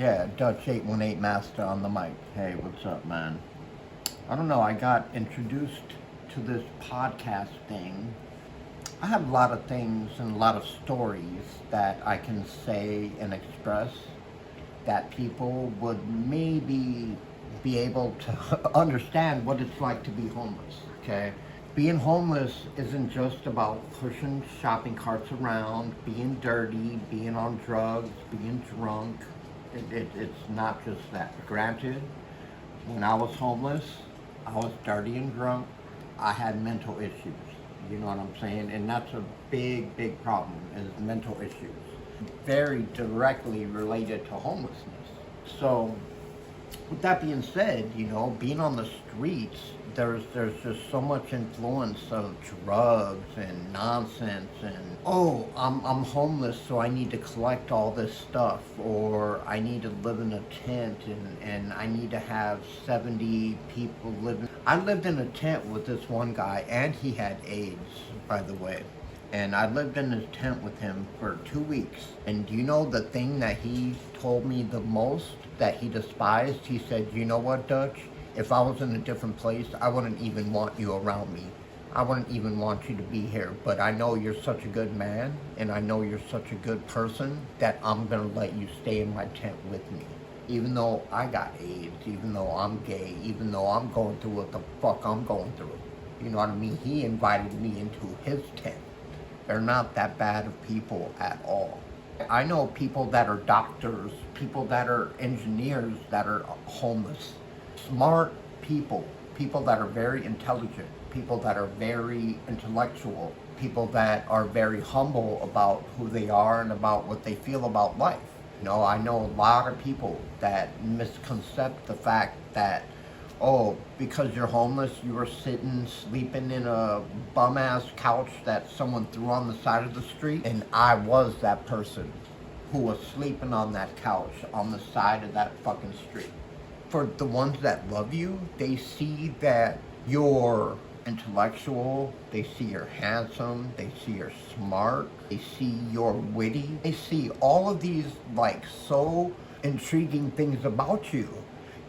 Yeah, Dutch 818 Master on the mic. Hey, what's up, man? I don't know, I got introduced to this podcast thing. I have a lot of things and a lot of stories that I can say and express that people would maybe be able to understand what it's like to be homeless, okay? Being homeless isn't just about pushing shopping carts around, being dirty, being on drugs, being drunk. It's not just that. Granted, when I was homeless, I was dirty and drunk. I had mental issues. You know what I'm saying? And that's a big, big problem, is mental issues. Very directly related to homelessness. So, with that being said, being on the streets, there's just so much influence of drugs and nonsense and I'm homeless, so I need to collect all this stuff, or I need to live in a tent and I need to have 70 people living. I lived in a tent with this one guy, and he had AIDS, by the way. And I lived in his tent with him for 2 weeks. And do you know the thing that he told me the most that he despised? He said, "You know what, Dutch? If I was in a different place, I wouldn't even want you around me. I wouldn't even want you to be here. But I know you're such a good man, and I know you're such a good person, that I'm gonna let you stay in my tent with me. Even though I got AIDS, even though I'm gay, even though I'm going through what the fuck I'm going through." You know what I mean? He invited me into his tent. They're not that bad of people at all. I know people that are doctors, people that are engineers that are homeless. Smart people, people that are very intelligent, people that are very intellectual, people that are very humble about who they are and about what they feel about life. I know a lot of people that misconcept the fact that, oh, because you're homeless, you were sleeping in a bum-ass couch that someone threw on the side of the street. And I was that person who was sleeping on that couch on the side of that fucking street. For the ones that love you, they see that you're intellectual, they see you're handsome, they see you're smart, they see you're witty, they see all of these so intriguing things about you.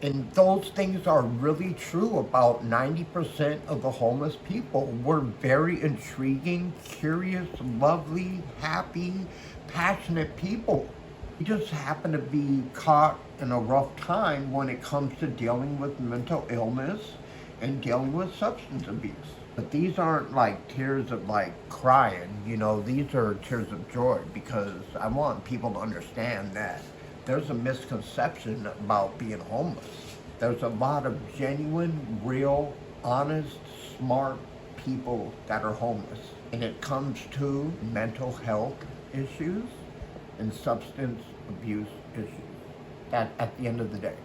And those things are really true about 90% of the homeless people. We're very intriguing, curious, lovely, happy, passionate people. We just happen to be caught in a rough time when it comes to dealing with mental illness and dealing with substance abuse. But these aren't tears of crying, these are tears of joy, because I want people to understand that there's a misconception about being homeless. There's a lot of genuine, real, honest, smart people that are homeless. And it comes to mental health issues and substance abuse issues at the end of the day.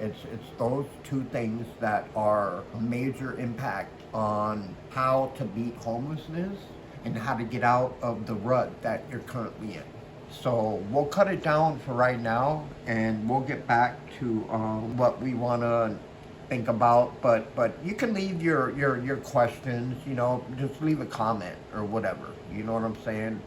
It's those two things that are a major impact on how to beat homelessness and how to get out of the rut that you're currently in. So we'll cut it down for right now, and we'll get back to what we want to think about. But you can leave your questions, just leave a comment or whatever. You know what I'm saying?